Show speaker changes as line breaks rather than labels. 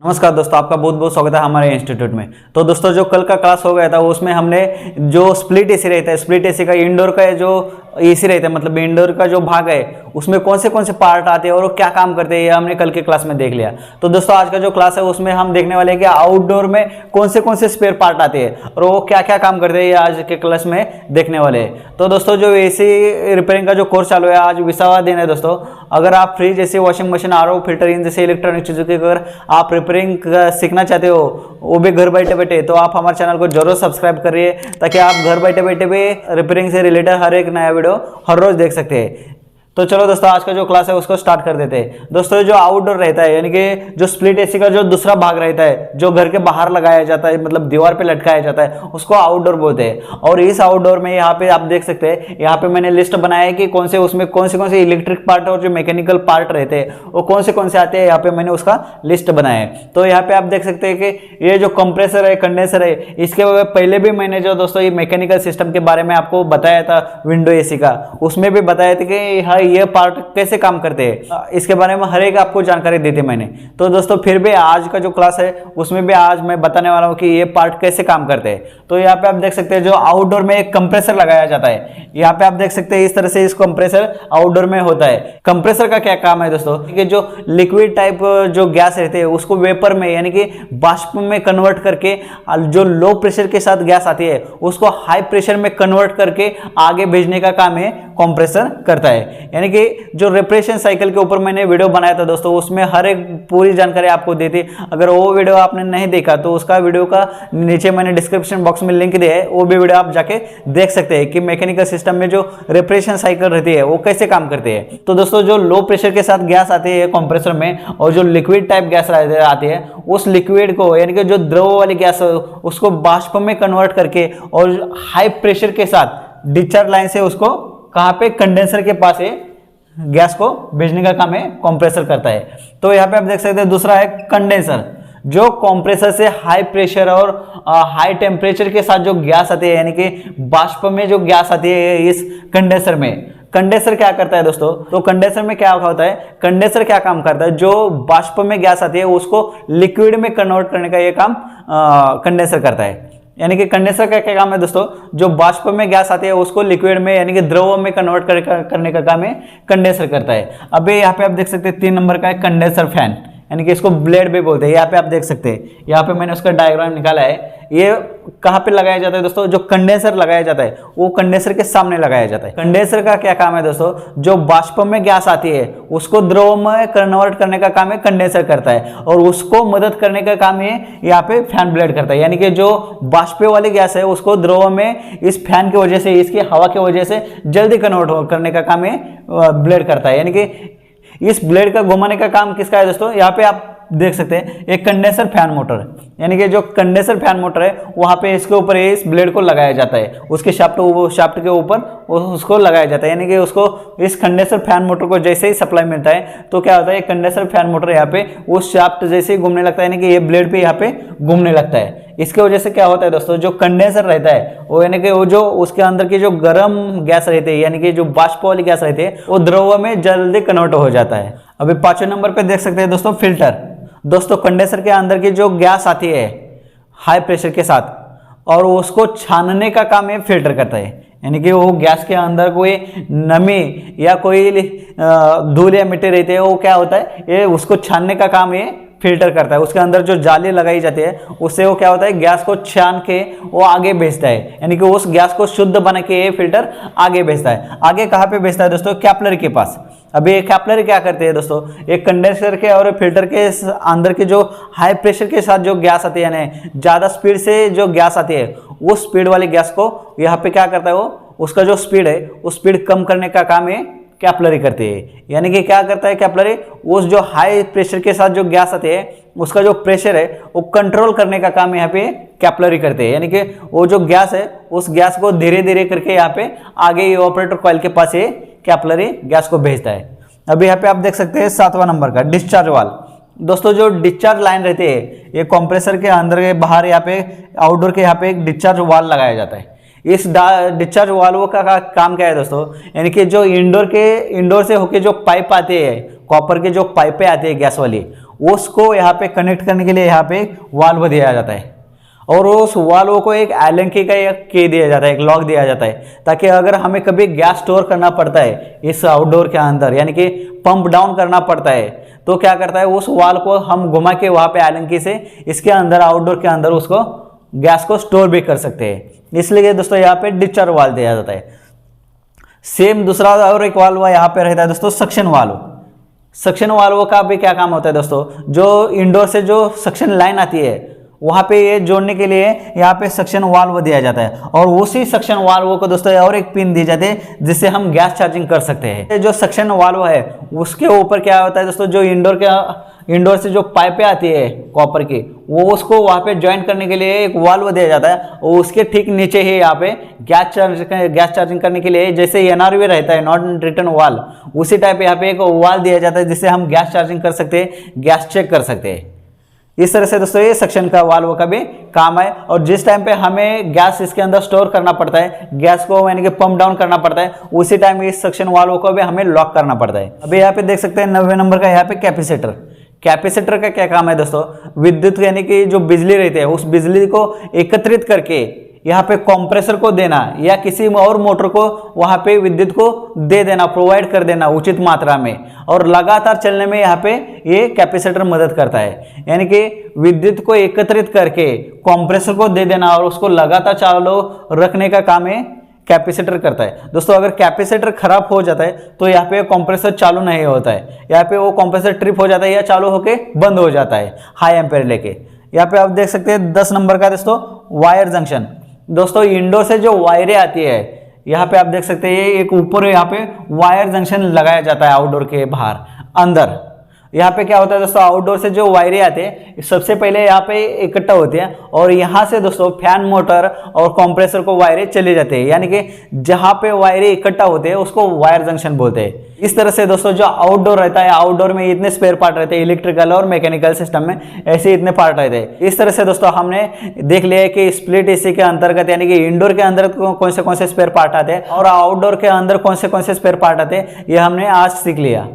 नमस्कार दोस्तों, आपका बहुत बहुत स्वागत है हमारे इंस्टीट्यूट में। तो दोस्तों, जो कल का क्लास हो गया था उसमें हमने जो स्प्लिट एसी रहता है, स्प्लिट एसी का इंडोर का जो एसी रहता है, मतलब इंडोर का जो भाग है उसमें कौन से पार्ट आते हैं और वो क्या काम करते हैं, ये हमने कल के क्लास में देख लिया। तो दोस्तों, आज का जो क्लास है उसमें हम देखने वाले हैं कि आउटडोर में कौन से स्पेयर पार्ट आते हैं और वो क्या क्या काम करते हैं, ये आज के क्लास में देखने वाले हैं। तो दोस्तों, जो एसी रिपेयरिंग का जो कोर्स चालू है, आज 20वां दिन है दोस्तों। अगर आप फ्रिज जैसे, washing machine, RO, filter in जैसे इलेक्ट्रॉनिक चीज़ों की अगर आप रिपेयरिंग सीखना चाहते हो, वो भी घर बैठे बैठे, तो आप हमारे चैनल को जरूर सब्सक्राइब करिए, ताकि आप घर बैठे बैठे भी रिपेयरिंग से रिलेटेड हर एक नया वीडियो हर रोज देख सकते हैं। तो चलो दोस्तों, आज का जो क्लास है उसको स्टार्ट कर देते हैं। दोस्तों, जो आउटडोर रहता है, यानी कि जो स्प्लिट एसी का जो दूसरा भाग रहता है, जो घर के बाहर लगाया जाता है, मतलब दीवार पे लटकाया जाता है, उसको आउटडोर बोलते हैं। और इस आउटडोर में यहाँ पे आप देख सकते हैं, यहाँ पे मैंने लिस्ट बनाया है कि उसमें कौन से इलेक्ट्रिक पार्ट और जो मैकेनिकल पार्ट रहते हैं वो कौन से आते हैं। यहाँ पे मैंने उसका लिस्ट बनाया है। तो यहाँ पे आप देख सकते हैं कि ये जो कंप्रेसर है, कंडेंसर है, इसके पहले भी मैंने जो दोस्तों ये मैकेनिकल सिस्टम के बारे में आपको बताया था, विंडो एसी का, उसमें भी बताया था कि हाँ, ये पार्ट कैसे काम करते हैं, इसके बारे में हर एक आपको जानकारी दी थी मैंने। तो दोस्तों, फिर भी आज का जो क्लास है उसमें भी आज मैं बताने वाला हूँ कि ये पार्ट कैसे काम करते हैं। तो यहाँ पे आप देख सकते हैं, जो आउटडोर में एक कंप्रेसर लगाया जाता है। यहाँ पे आप देख सकते हैं, इस तरह से इस कंप्रेसर आउटडोर में होता है। कंप्रेसर का क्या काम है दोस्तों, कि जो लिक्विड टाइप जो गैस रहते हैं उसको वेपर में, यानी कि बाष्प में कन्वर्ट करके, जो लो प्रेशर के साथ गैस आती है उसको हाई प्रेशर में कन्वर्ट करके आगे भेजने का काम है कंप्रेसर करता है। यानी कि जो रेपरेशन साइकिल के ऊपर मैंने वीडियो बनाया था दोस्तों, उसमें हर एक पूरी जानकारी आपको दी थी। अगर वो वीडियो आपने नहीं देखा तो उसका वीडियो का नीचे मैंने डिस्क्रिप्शन बॉक्स में लिंक दिया है, वो भी वीडियो आप जाके देख सकते हैं कि मैकेनिकल सिस्टम में जो रेपरेशन साइकिल रहती है वो कैसे काम करती है। तो दोस्तों, जो लो प्रेशर के साथ गैस आती है कंप्रेसर में, और जो लिक्विड टाइप गैस आती है, उस लिक्विड को, यानी कि जो द्रव वाली गैस उसको बाष्प में कन्वर्ट करके और हाई प्रेशर के साथ डिस्चार्ज लाइन से उसको कहाँ पे, कंडेंसर के पास है, गैस को भेजने का काम है कंप्रेसर करता है। तो यहाँ पे आप देख सकते हैं, दूसरा है कंडेंसर, जो कंप्रेसर से हाई प्रेशर और हाई टेम्परेचर के साथ जो गैस आती है, यानी कि बाष्प में जो गैस आती है इस कंडेंसर में। कंडेंसर क्या करता है दोस्तों, तो कंडेंसर में क्या होता है, कंडेंसर क्या काम करता है, जो बाष्प में गैस आती है उसको लिक्विड में कन्वर्ट करने का ये काम कंडेंसर करता है। यानी कि कंडेंसर का क्या काम है दोस्तों, जो बाष्प में गैस आती है उसको लिक्विड में, यानी कि द्रव में कन्वर्ट करने का काम है कंडेंसर करता है। अभी यहाँ पे आप देख सकते हैं 3 नंबर का है कंडेंसर फैन, यानी कि इसको ब्लेड भी बोलते हैं। यहाँ पे आप देख सकते हैं, यहाँ पे मैंने उसका डायग्राम निकाला है। ये कहाँ पे लगाया जाता है दोस्तों, जो कंडेंसर लगाया जाता है वो कंडेंसर के सामने लगाया जाता है। कंडेंसर का क्या काम है दोस्तों, जो बाष्प में गैस आती है उसको द्रव में कन्वर्ट करने का काम है कंडेंसर करता है, और उसको मदद करने का काम है यहाँ पे फैन ब्लेड करता है। यानी कि जो बाष्प वाली गैस है उसको द्रव में इस फैन की वजह से, इसकी हवा की वजह से जल्दी कन्वर्ट करने का काम है ब्लेड करता है। यानी कि इस ब्लेड का घुमाने का काम किसका है दोस्तों, यहाँ पे आप देख सकते हैं एक कंडेंसर फैन मोटर, यानी कि जो कंडेंसर फैन मोटर है वहां पे इसके ऊपर इस ब्लेड को लगाया जाता है, उसके शाफ्ट के ऊपर उसको लगाया जाता है। यानी कि उसको इस कंडेंसर फैन मोटर को जैसे ही सप्लाई मिलता है तो क्या होता है, कंडेंसर फैन मोटर यहाँ पे उस शाफ्ट जैसे ही घूमने लगता है, यानी कि ये ब्लेड पे यहाँ पे घूमने लगता है। इसके वजह से क्या होता है दोस्तों, जो कंडेंसर रहता है वो, यानी कि वो जो उसके अंदर की जो गर्म गैस रहती है, यानी कि जो बाष्प वाली गैस रहती है, वो द्रव में जल्दी कन्वर्ट हो जाता है। अभी 5वें नंबर पे देख सकते हैं दोस्तों फिल्टर। दोस्तों, कंडेंसर के अंदर की जो गैस आती है हाई प्रेशर के साथ, और उसको छानने का काम ये फिल्टर करता है। यानी कि वो गैस के अंदर कोई नमी या कोई धूल या मिट्टी रहती है, वो क्या होता है, ये उसको छानने का काम ये फिल्टर करता है। उसके अंदर जो जाली लगाई जाती है उससे वो क्या होता है, गैस को छान के वो आगे भेजता है, यानी कि उस गैस को शुद्ध बना के ये फिल्टर आगे भेजता है। आगे कहाँ पे भेजता है दोस्तों, कैपिलरी के पास। अभी ये कैपिलरी क्या करते हैं दोस्तों, एक कंडेंसर के और फिल्टर के अंदर के जो हाई प्रेशर के साथ जो गैस आती है, यानी ज़्यादा स्पीड से जो गैस आती है, उस स्पीड वाली गैस को यहाँ पे क्या करता है, वो उसका जो स्पीड है उस स्पीड कम करने का काम है कैपिलरी करती है। यानी कि क्या करता है कैपिलरी, उस जो हाई प्रेशर के साथ जो गैस आती है उसका जो प्रेशर है वो कंट्रोल करने का काम यहाँ पे कैपिलरी करते हैं। यानी कि वो जो गैस है उस गैस को धीरे धीरे करके यहाँ पे आगे इवापोरेटर कॉइल के पास ये कैपिलरी गैस को भेजता है। अभी यहाँ पे आप देख सकते हैं 7वां नंबर का डिस्चार्ज वाल्व। दोस्तों, जो डिस्चार्ज लाइन रहती है ये कंप्रेसर के अंदर के बाहर, यहाँ पे आउटडोर के यहाँ पे एक डिस्चार्ज वाल्व लगाया जाता है। इस डिस्चार्ज वाल्व का काम क्या है दोस्तों, यानी कि जो इंडोर से होके जो पाइप आते हैं, कॉपर के जो पाइपें आती है गैस वाली, उसको यहाँ पे कनेक्ट करने के लिए यहाँ पे वाल्व दिया जाता है, और उस वाल्व को एक एलन की का एक की दिया जाता है, एक लॉक दिया जाता है, ताकि अगर हमें कभी गैस स्टोर करना पड़ता है इस आउटडोर के अंदर, यानी कि पंप डाउन करना पड़ता है, तो क्या करता है उस वाल्व को हम घुमा के वहाँ पे एलन की से इसके अंदर आउटडोर के अंदर उसको गैस को स्टोर भी कर सकते हैं। इसलिए दोस्तों यहाँ पे डिस्चार्ज वाल्व दिया जाता है। सेम दूसरा और एक वाल्व यहाँ पे रहता है दोस्तों सक्शन वाल्व। सक्शन वाल्व का भी क्या काम होता है दोस्तों, जो इंडोर से जो सक्शन लाइन आती है वहाँ पे ये जोड़ने के लिए यहाँ पे सक्शन वाल्व दिया जाता है, और उसी सक्शन वाल्व को दोस्तों और एक पिन दी जाती है जिससे हम गैस चार्जिंग कर सकते हैं। जो सक्शन वाल्व है उसके ऊपर क्या होता है दोस्तों, जो इंडोर से जो पाइपें आती है कॉपर की, वो उसको वहाँ पे ज्वाइन करने के लिए एक वाल्व दिया जाता है, और उसके ठीक नीचे ही यहाँ पे गैस चार्जिंग करने के लिए जैसे NRV रहता है, नॉट रिटर्न वाल, उसी टाइप यहाँ पे एक वाल दिया जाता है जिससे हम गैस चार्जिंग कर सकते हैं, गैस चेक कर सकते हैं। इस तरह से दोस्तों ये सक्शन का वाल्व का भी काम है। और जिस टाइम पे हमें गैस इसके अंदर स्टोर करना पड़ता है, गैस को यानी कि पंप डाउन करना पड़ता है, उसी टाइम इस सक्शन वाल्व को भी हमें लॉक करना पड़ता है। अभी यहाँ पे देख सकते हैं 90 नंबर का यहाँ पे कैपेसिटर। कैपेसिटर का क्या काम है दोस्तों, विद्युत यानी कि जो बिजली रहती है उस बिजली को एकत्रित करके यहाँ पे कंप्रेसर को देना या किसी और मोटर को वहाँ पे विद्युत को दे देना, प्रोवाइड कर देना उचित मात्रा में, और लगातार चलने में यहाँ पे ये कैपेसिटर मदद करता है। यानी कि विद्युत को एकत्रित करके कंप्रेसर को दे देना और उसको लगातार चालू रखने का काम है कैपेसिटर करता है। दोस्तों अगर कैपेसिटर खराब हो जाता है तो यहाँ पे कंप्रेसर चालू नहीं होता है, यहाँ पे वो कंप्रेसर ट्रिप हो जाता है या चालू होके बंद हो जाता है हाई एम्पेयर लेके। यहाँ पे आप देख सकते हैं 10 नंबर का दोस्तों वायर जंक्शन। दोस्तों इंडोर से जो वायरें आती है यहाँ पे आप देख सकते हैं, ये एक ऊपर यहाँ पे वायर जंक्शन लगाया जाता है आउटडोर के बाहर अंदर। यहाँ पे क्या होता है दोस्तों, आउटडोर से जो वायरें आते हैं सबसे पहले यहाँ पे इकट्ठा होती हैं, और यहाँ से दोस्तों फैन मोटर और कंप्रेसर को वायरें चले जाते हैं, यानी कि जहाँ पे वायरें इकट्ठा होते हैं उसको वायर जंक्शन बोलते हैं। इस तरह से दोस्तों जो आउटडोर रहता है, आउटडोर में इतने स्पेयर पार्ट रहते हैं, इलेक्ट्रिकल और मैकेनिकल सिस्टम में ऐसे इतने पार्ट रहते हैं। इस तरह से दोस्तों हमने देख लिया है कि स्प्लिट एसी के अंतर्गत यानी कि इंडोर के अंदर कौन से स्पेयर पार्ट आते हैं और आउटडोर के अंदर कौन से स्पेयर पार्ट आते हैं, ये हमने आज सीख लिया।